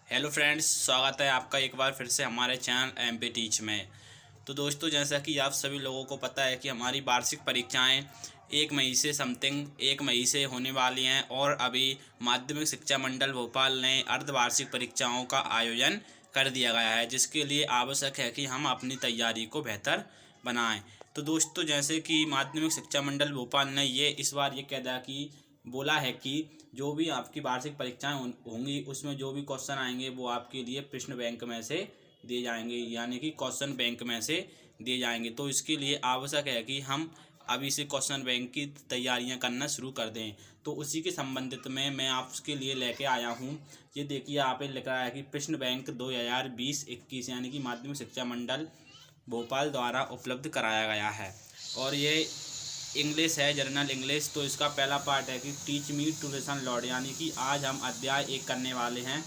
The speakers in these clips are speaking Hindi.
हेलो फ्रेंड्स, स्वागत है आपका एक बार फिर से हमारे चैनल एमपी टीच में। तो दोस्तों, जैसा कि आप सभी लोगों को पता है कि हमारी वार्षिक परीक्षाएं 1 मई से होने वाली हैं और अभी माध्यमिक शिक्षा मंडल भोपाल ने अर्धवार्षिक परीक्षाओं का आयोजन कर दिया गया है, जिसके लिए आवश्यक है कि हम अपनी तैयारी को बेहतर बनाएं। तो दोस्तों, जैसे कि माध्यमिक शिक्षा मंडल भोपाल ने इस बार ये कह दिया कि बोला है कि जो भी आपकी वार्षिक परीक्षाएं होंगी उसमें जो भी क्वेश्चन आएंगे वो आपके लिए प्रश्न बैंक में से दिए जाएंगे, यानी कि क्वेश्चन बैंक में से दिए जाएंगे। तो इसके लिए आवश्यक है कि हम अभी से क्वेश्चन बैंक की तैयारियां करना शुरू कर दें। तो उसी के संबंधित में मैं आपके लिए लेके आया हूं। ये देखिए, यहाँ पे लिख रहा है कि प्रश्न बैंक 2020-21 यानी कि माध्यमिक शिक्षा मंडल भोपाल द्वारा उपलब्ध कराया गया है। और ये इंग्लिश है, जनरल इंग्लिश। तो इसका पहला पार्ट है कि teach me to listen Lord, यानी कि आज हम अध्याय 1 करने वाले हैं।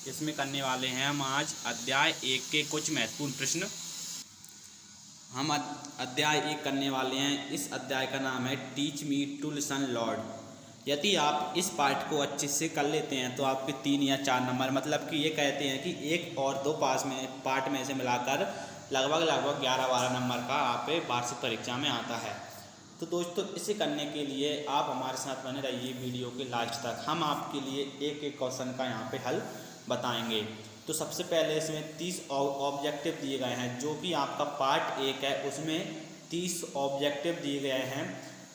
इसमें करने वाले हैं हम आज अध्याय 1 के कुछ महत्वपूर्ण प्रश्न। हम अध्याय 1 करने वाले हैं। इस अध्याय का नाम है teach me to listen Lord. यदि आप इस पार्ट को अच्छे से कर लेते हैं तो आपके 3 या 4 नंबर, मतलब कि ये कहते हैं कि 1 और 2 पार्ट में से मिलाकर लगभग 11-12 नंबर का आप वार्षिक परीक्षा में आता है। तो दोस्तों, इसे करने के लिए आप हमारे साथ बने रहिए वीडियो के लास्ट तक। हम आपके लिए एक एक क्वेश्चन का यहाँ पे हल बताएंगे। तो सबसे पहले इसमें 30 ऑब्जेक्टिव दिए गए हैं, जो कि आपका पार्ट 1 है, उसमें 30 ऑब्जेक्टिव दिए गए हैं।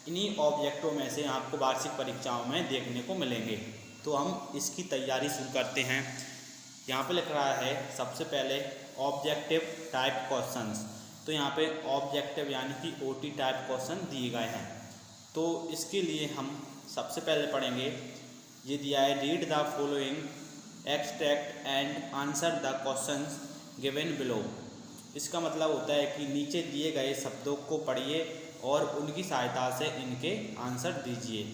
इन्हीं ऑब्जेक्टिव में से आपको वार्षिक परीक्षाओं में देखने को मिलेंगे। तो हम इसकी तैयारी शुरू करते हैं। यहाँ पे लिख रहा है सबसे पहले ऑब्जेक्टिव टाइप क्वेश्चंस। तो यहाँ पे ऑब्जेक्टिव यानी कि ओटी टाइप क्वेश्चन दिए गए हैं। तो इसके लिए हम सबसे पहले पढ़ेंगे। ये दिया है, read the following extract and answer the questions given below. इसका मतलब होता है कि नीचे दिए गए शब्दों को पढ़िए और उनकी सहायता से इनके आंसर दीजिए।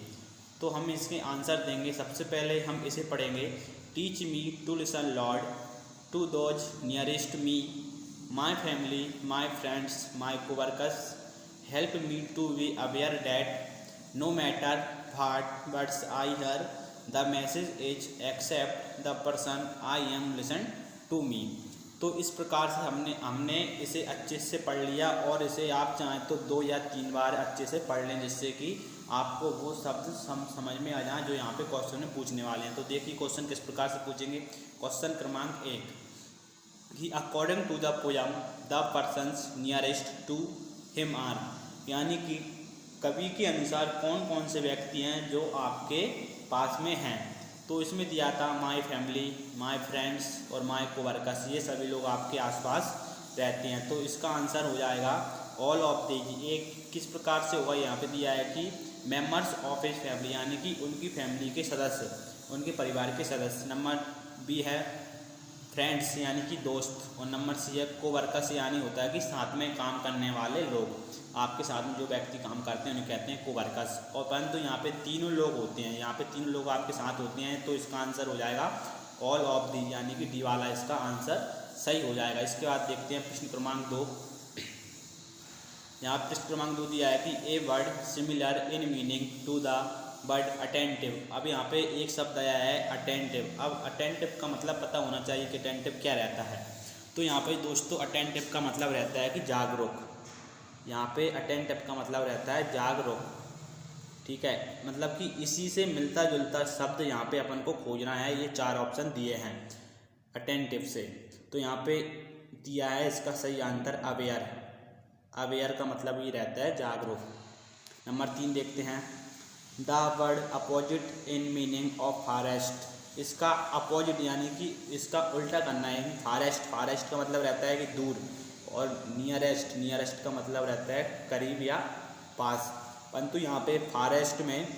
तो हम इसके आंसर देंगे। सबसे पहले हम इसे पढ़ेंगे। Teach me to listen Lord to those nearest me, my family, my friends, my coworkers help me to be aware that no matter what words I hear, the message is accept the person I am listen to me। तो इस प्रकार से हमने इसे अच्छे से पढ़ लिया और इसे आप चाहें तो 2 या 3 बार अच्छे से पढ़ लें, जिससे कि आपको वो शब्द समझ में आ जाए जो यहाँ पे क्वेश्चन में पूछने वाले हैं। तो देखिए क्वेश्चन किस प्रकार से पूछेंगे। क्वेश्चन क्रमांक 1 कि according to the poem the persons nearest to him are, यानी कि कवि के अनुसार कौन कौन से व्यक्ति हैं जो आपके पास में हैं। तो इसमें दिया था माय फैमिली, माय फ्रेंड्स और माय कोवर्कर्स, ये सभी लोग आपके आसपास रहते हैं। तो इसका आंसर हो जाएगा ऑल ऑफ दीज। एक किस प्रकार से होगा, यहाँ पे दिया है कि मेम्बर्स ऑफ हिज फैमिली, यानी कि उनकी फैमिली के सदस्य, उनके परिवार के सदस्य। नंबर बी है फ्रेंड्स, यानी कि दोस्त। और नंबर सी है कोवर्कर्स, यानी होता है कि साथ में काम करने वाले लोग, आपके साथ में जो व्यक्ति काम करते हैं उन्हें कहते हैं कोवर्कर्स। और परंतु यहाँ पे तीनों लोग होते हैं, यहाँ पे 3 लोग आपके साथ होते हैं। तो इसका आंसर हो जाएगा ऑल ऑफ दी, यानी कि डी वाला इसका आंसर सही हो जाएगा। इसके बाद देखते हैं प्रश्न क्रमांक 2। यहाँ प्रश्न क्रमांक 2 दिया है कि a word similar in meaning to the word attentive. अब यहाँ पे एक शब्द आया है अटेंटिव। अब अटेंटिव का मतलब पता होना चाहिए कि अटेंटिव क्या रहता है। तो यहाँ पे दोस्तों अटेंटिव का मतलब रहता है कि जागरूक। यहाँ पे अटेंटिव का मतलब रहता है जागरूक, ठीक है। मतलब कि इसी से मिलता जुलता शब्द यहाँ पे अपन को खोजना है। ये 4 ऑप्शन दिए हैं अटेंटिव से। तो यहाँ पे दिया है इसका सही आंसर अवेयर। अवेयर का मतलब ये रहता है जागरूक। नंबर 3 देखते हैं। The word opposite in meaning of forest. इसका अपोजिट यानी कि इसका उल्टा करना है। फॉरेस्ट, फॉरेस्ट का मतलब रहता है कि दूर, और नियरेस्ट, नियरेस्ट का मतलब रहता है करीब या पास। परंतु यहाँ पे फॉरेस्ट में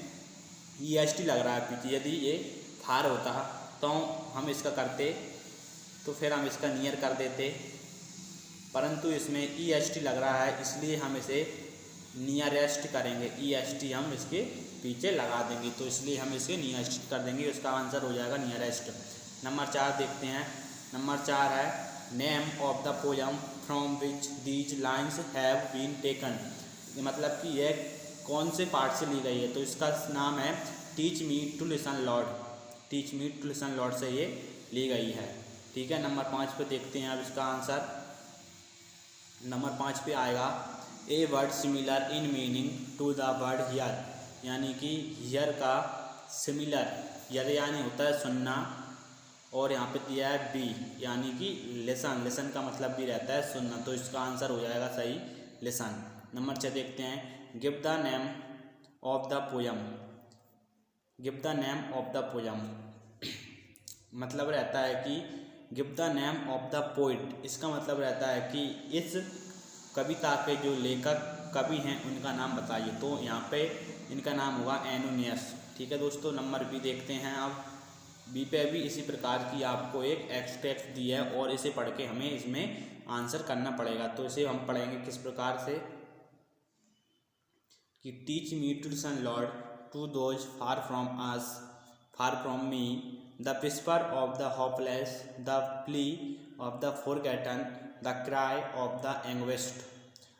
EST लग रहा है पीछे। यदि ये फार होता तो हम इसका करते, तो फिर हम इसका नियर कर देते, परंतु इसमें EST लग रहा है, इसलिए हम इसे नियरेस्ट करेंगे। EST हम इसके पीछे लगा देंगे, तो इसलिए हम इसे नियरेस्ट कर देंगे। इसका आंसर हो जाएगा नियरेस्ट। नंबर 4 देखते हैं। नंबर 4 है name of the poem from which these lines have been taken. मतलब कि यह कौन से पार्ट से ली गई है। तो इसका नाम है teach me to listen Lord. Teach me to listen Lord से ये ली गई है। ठीक है, नंबर 5 पे देखते हैं अब इसका आंसर। नंबर 5 पे आएगा a word similar in meaning to the word hear, यानी कि हियर का सिमिलर, यानी होता है सुनना, और यहाँ पे दिया है बी यानी कि लिसन, लिसन का मतलब भी रहता है सुनना, तो इसका आंसर हो जाएगा सही लिसन। नंबर 6 देखते हैं give the name of the poem, give the name of the poem मतलब रहता है कि give the name of the poet, इसका मतलब रहता है कि इस कविता के जो लेखक कवि हैं उनका नाम बताइए, तो यहाँ पे इनका नाम होगा एनोनियस। ठीक है दोस्तों, नंबर बी देखते हैं। अब बी पे भी इसी प्रकार की आपको एक एक्सट्रैक्ट दी है और इसे पढ़ के हमें इसमें आंसर करना पड़ेगा। तो इसे हम पढ़ेंगे किस प्रकार से कि teach me to listen Lord to those far from us, far from me, the whisper of the hopeless, the plea of the forgotten, the cry of the anguished.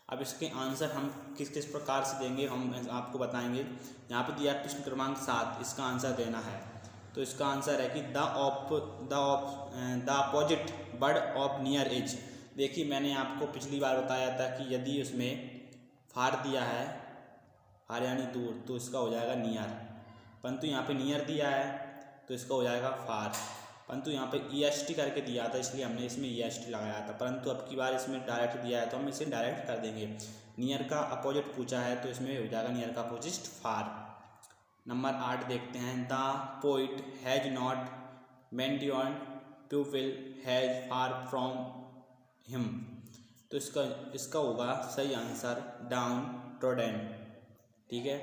अब इसके आंसर हम किस किस प्रकार से देंगे हम आपको बताएंगे। यहाँ पे दिया प्रश्न क्रमांक 7, इसका आंसर देना है। तो इसका आंसर है कि the opposite word of near is. देखिए मैंने आपको पिछली बार बताया था कि यदि उसमें फार दिया है, फार यानी दूर, तो इसका हो जाएगा नियर, परंतु यहाँ पे नियर दिया है तो इसका हो जाएगा फार, परंतु यहाँ पे EST करके दिया था इसलिए हमने इसमें EST लगाया था, परंतु अब की बार इसमें डायरेक्ट दिया है तो हम इसे डायरेक्ट कर देंगे। नियर का अपोजिट पूछा है तो इसमें हो जाएगा नियर का अपोजिट फार। नंबर 8 देखते हैं the poet has not mention pupil has far from him, तो इसका होगा सही आंसर डाउन ट्रोडन। ठीक है,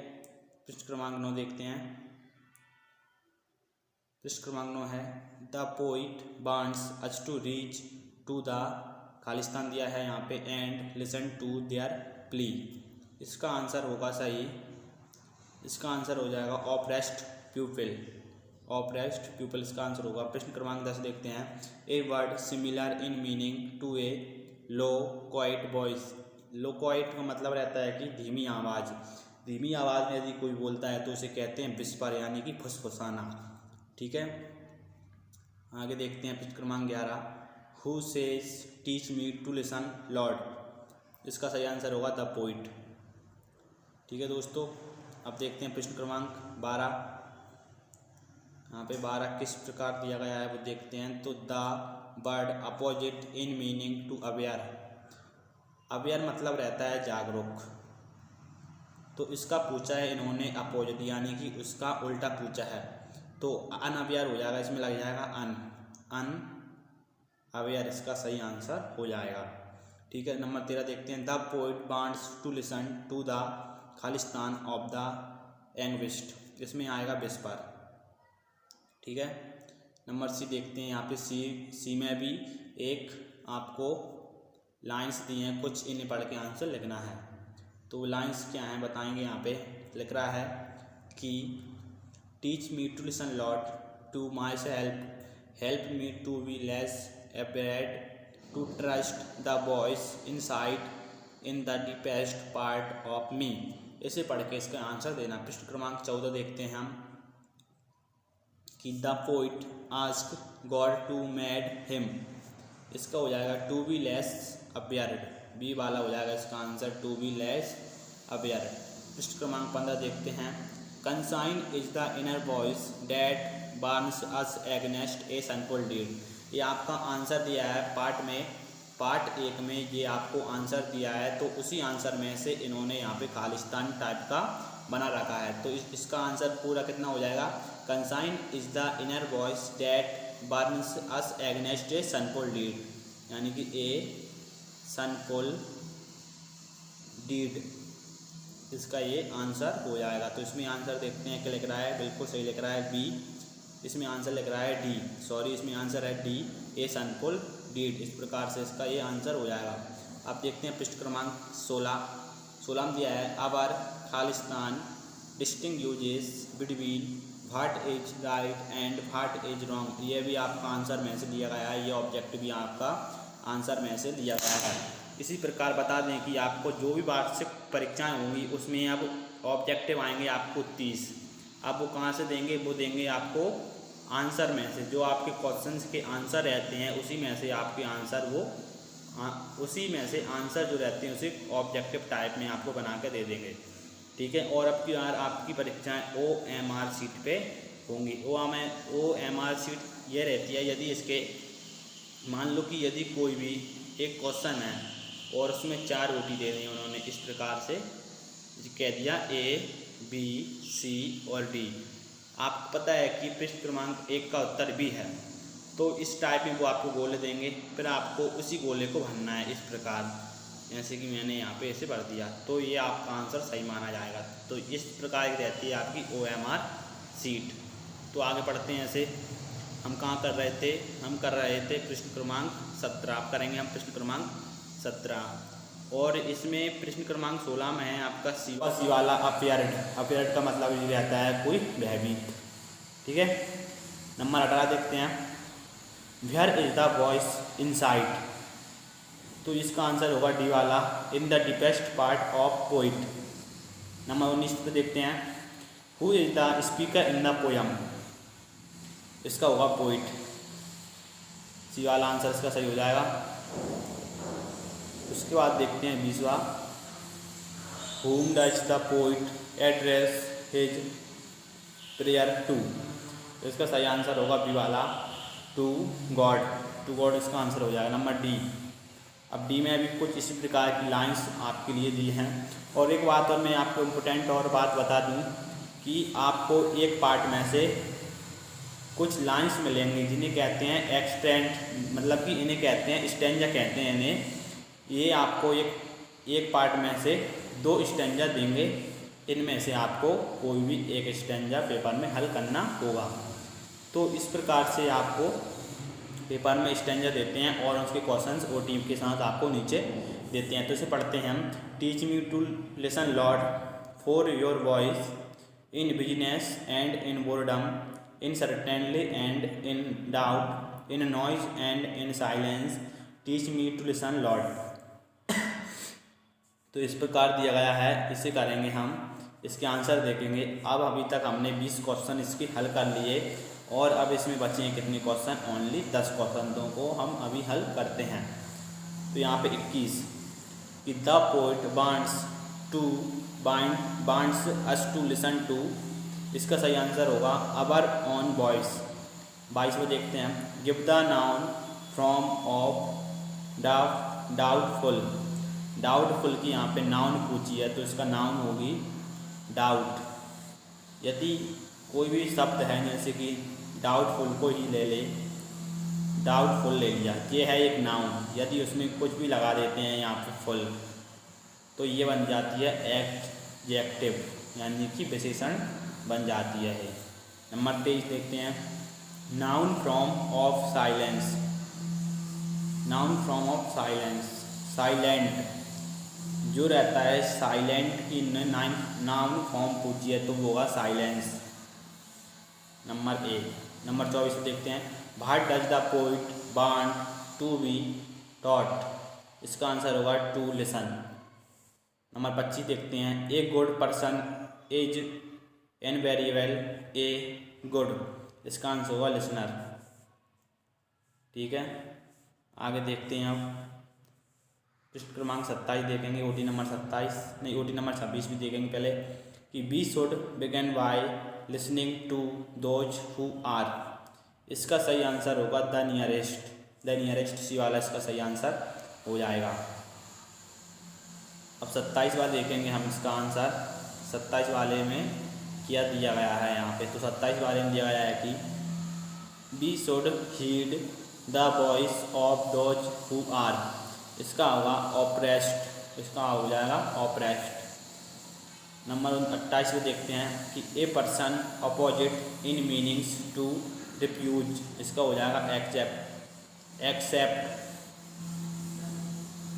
पृष्ठ क्रमांक 9 देखते हैं। पृष्ठ क्रमांक 9 है the poet wants us to reach to the, खालिस्तान दिया है यहाँ पे, and listen to their plea. इसका आंसर होगा सही, इसका आंसर हो जाएगा ऑपरेस्ट प्यूपिल, ऑपरेस्ट प्यूपिल इसका आंसर होगा। प्रश्न क्रमांक 10 देखते हैं a word similar in meaning to a low quiet voice. Low quiet का मतलब रहता है कि धीमी आवाज़, धीमी आवाज़ में यदि कोई बोलता है तो उसे कहते हैं विस्पर यानी कि फुसफुसाना। ठीक है, आगे देखते हैं प्रश्न क्रमांक 11 who says teach me to listen Lord, इसका सही आंसर होगा द पोइट। ठीक है दोस्तों, अब देखते हैं प्रश्न क्रमांक 12। यहाँ पे 12 किस प्रकार दिया गया है वो देखते हैं। तो the word opposite in meaning to aware, aware मतलब रहता है जागरूक, तो इसका पूछा है इन्होंने अपोजिट यानी कि उसका उल्टा पूछा है, तो अनअवेयर हो जाएगा, इसमें लग जाएगा अन अवेयर, इसका सही आंसर हो जाएगा। ठीक है, नंबर 13 देखते हैं the poet wants to listen to the खालिस्तान ऑफ द एंग्विश्ड, इसमें आएगा विस्पर। ठीक है, नंबर सी देखते हैं। यहाँ पे सी में भी एक आपको लाइंस दी हैं, कुछ इन्हें पढ़ के आंसर लिखना है। तो लाइंस क्या हैं बताएंगे। यहाँ पे लिख रहा है कि teach me to listen Lord to myself, help me to be less afraid, to trust the voice inside in the deepest part of me. इसे पढ़ के इसका आंसर देना। पृष्ठ क्रमांक 14 देखते हैं हम कि the poet ask God to made him, इसका हो जाएगा to be less awared, be वाला हो जाएगा इसका answer to be less awared. पृष्ठ क्रमांक 15 देखते हैं conscience is the inner voice that warns us against a sinful deed. ये आपका आंसर दिया है पार्ट 1 में ये आपको आंसर दिया है, तो उसी आंसर में से इन्होंने यहाँ पे खालिस्तान टाइप का बना रखा है। तो इसका आंसर पूरा कितना हो जाएगा conscience is the inner voice that warns us against a sinful deed, यानी कि ए सनफुल डीड, इसका ये आंसर हो जाएगा। तो इसमें आंसर देखते हैं क्या लिख रहा है, बिल्कुल सही लिख रहा है बी, इसमें आंसर लिख रहा है डी, सॉरी इसमें आंसर है डी ए सनफुल डीड। इस प्रकार से इसका ये आंसर हो जाएगा। अब देखते हैं पृष्ठ क्रमांक 16 में दिया है our Khalistan distinguishes between what is right and what is wrong. ये भी आपका आंसर में से दिया गया है, ये ऑब्जेक्ट भी आपका आंसर में से दिया गया है। इसी प्रकार बता दें कि आपको जो भी वार्षिक परीक्षाएं होंगी उसमें अब ऑब्जेक्टिव आएंगे आपको 30। अब वो कहाँ से देंगे, वो देंगे आपको आंसर में से, जो आपके क्वेश्चंस के आंसर रहते हैं उसी में से आपके आंसर उसी में से आंसर जो रहते हैं उसे ऑब्जेक्टिव टाइप में आपको बना के दे देंगे। ठीक है। और अब की बार आपकी परीक्षाएं OMR शीट पे होंगी। OMR शीट ये रहती है, यदि इसके मान लो कि यदि कोई भी एक क्वेश्चन है और उसमें 4 रोटी दे दी उन्होंने, इस प्रकार से कह दिया A B C और D, आपको पता है कि पृष्ठ क्रमांक 1 का उत्तर B है, तो इस टाइप में वो आपको गोले देंगे, फिर आपको उसी गोले को भरना है इस प्रकार, जैसे कि मैंने यहाँ पे ऐसे भर दिया, तो ये आपका आंसर सही माना जाएगा। तो इस प्रकार की रहती है आपकी OMR शीट। तो आगे पढ़ते हैं। ऐसे हम कहाँ कर रहे थे, हम कर रहे थे प्रश्न क्रमांक 17। आप करेंगे हम प्रश्न क्रमांक 17, और इसमें प्रश्न क्रमांक 16 में है आपका सी वाला अपेयर्ड का मतलब ये रहता है कोई भयभीत। ठीक है। नंबर 18 देखते हैं। Where is the voice inside, तो इसका आंसर होगा डी वाला, in the deepest part of poet. Number 19 पे देखते हैं। Who is the speaker in the poem, इसका होगा पोइट। सी वाला आंसर इसका सही हो जाएगा। उसके बाद देखते हैं 20वां। whom does the poet address his prayer to, इसका सही आंसर होगा बी वाला, टू गॉड इसका आंसर हो जाएगा। Number D. अब डी में अभी कुछ इसी प्रकार की लाइंस आपके लिए दी हैं। और एक बात और मैं आपको इम्पोर्टेंट और बात बता दूं कि आपको एक पार्ट में से कुछ लाइंस मिलेंगी जिन्हें कहते हैं एक्सटेंट, मतलब कि इन्हें कहते हैं स्टेंजा कहते हैं इन्हें। ये आपको एक पार्ट में से 2 स्टेंजा देंगे, इनमें से आपको कोई भी एक स्टेंजा पेपर में हल करना होगा। तो इस प्रकार से आपको पेपर में स्टेंजा देते हैं और उसके क्वेश्चंस OTM के साथ आपको नीचे देते हैं। तो इसे पढ़ते हैं हम। Teach me to listen Lord for your voice in busyness and in boredom, in certainly and in doubt, in noise and in silence, teach me to listen Lord. तो इस प्रकार दिया गया है, इसे करेंगे हम, इसके आंसर देखेंगे। अब अभी तक हमने 20 क्वेश्चन इसके हल कर लिए और अब इसमें बचे हैं कितने क्वेश्चन, ओनली 10 क्वेश्चनों को हम अभी हल करते हैं। तो यहाँ पे 21 कि the poet binds us to listen to, इसका सही आंसर होगा अवर ऑन वॉइस। 22 में देखते हैं। Give the noun from of doubtful की यहाँ पे नाउन पूछी है, तो इसका नाउन होगी डाउट। यदि कोई भी शब्द है जैसे कि डाउटफुल को ही ले ले, डाउटफुल ले लिया, ये है एक नाउन, यदि उसमें कुछ भी लगा देते हैं यहाँ पे फुल, तो ये बन जाती है एडजेक्टिव, यानी कि विशेषण बन जाती है। नंबर 23 देखते हैं। Noun from of silence, silent जो रहता है, साइलेंट की नाउन फॉर्म पूछी है तो वो होगा साइलेंस। नंबर 24 देखते हैं। What does the poet want to be taught, इसका आंसर होगा टू लिसन। नंबर 25 देखते हैं। A good person is invariable a good, इसका आंसर होगा लिसनर। ठीक है। आगे देखते हैं। अब पृष्ठ क्रमांक 27 देखेंगे। OT नंबर 26 भी देखेंगे पहले कि we should begin by listening to those who are, इसका सही आंसर होगा द नियरेस्ट। सी वाला इसका सही आंसर हो जाएगा। अब 27 वाले देखेंगे हम इसका आंसर। 27 वाले में क्या दिया गया है यहाँ पे, तो 27 वाले में दिया गया है कि we should heed the voice of those who are, इसका होगा ऑप्रेस्ड, इसका हो जाएगा ऑप्रेस्ड। नंबर 28 में देखते हैं कि a person opposite in meanings to refuse, इसका हो जाएगा एक्सेप्ट।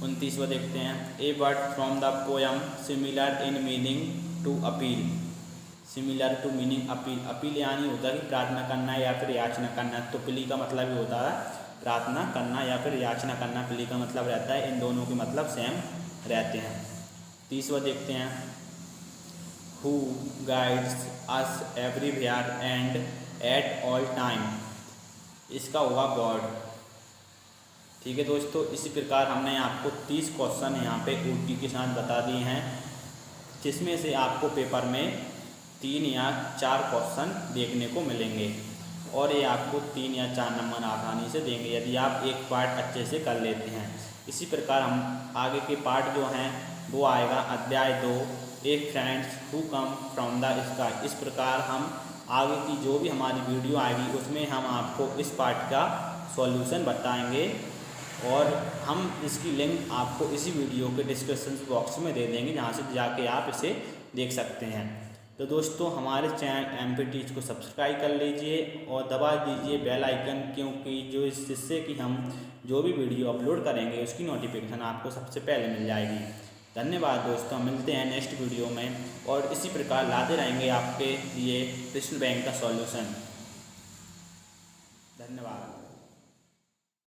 29 में देखते हैं। A word from the poem similar in meaning to appeal, similar to meaning appeal यानी होता है कि प्रार्थना करना या फिर याचना करना। तो प्ली का मतलब ही होता है प्रार्थना करना या फिर याचना करना। प्ली का मतलब रहता है, इन दोनों के मतलब सेम रहते हैं। 30वां देखते हैं। Who guides us everywhere and at all time, इसका होगा गॉड। ठीक है दोस्तों, इसी प्रकार हमने आपको 30 क्वेश्चन यहाँ पे OT के साथ बता दिए हैं, जिसमें से आपको पेपर में 3 या 4 क्वेश्चन देखने को मिलेंगे और ये आपको 3 या 4 नंबर आसानी से देंगे यदि आप एक पार्ट अच्छे से कर लेते हैं। इसी प्रकार हम आगे के पार्ट जो हैं वो आएगा अध्याय 2, a friends who come from the sky. इस प्रकार हम आगे की जो भी हमारी वीडियो आएगी उसमें हम आपको इस पार्ट का सॉल्यूशन बताएंगे और हम इसकी लिंक आपको इसी वीडियो के डिस्क्रिप्शन बॉक्स में दे देंगे, जहाँ से जाके आप इसे देख सकते हैं। तो दोस्तों हमारे चैनल MP टीच को सब्सक्राइब कर लीजिए और दबा दीजिए बेल आइकन, क्योंकि जिससे कि हम जो भी वीडियो अपलोड करेंगे उसकी नोटिफिकेशन आपको सबसे पहले मिल जाएगी। धन्यवाद दोस्तों, मिलते हैं नेक्स्ट वीडियो में और इसी प्रकार लाते रहेंगे आपके लिए प्रश्न बैंक का सॉल्यूशन। धन्यवाद।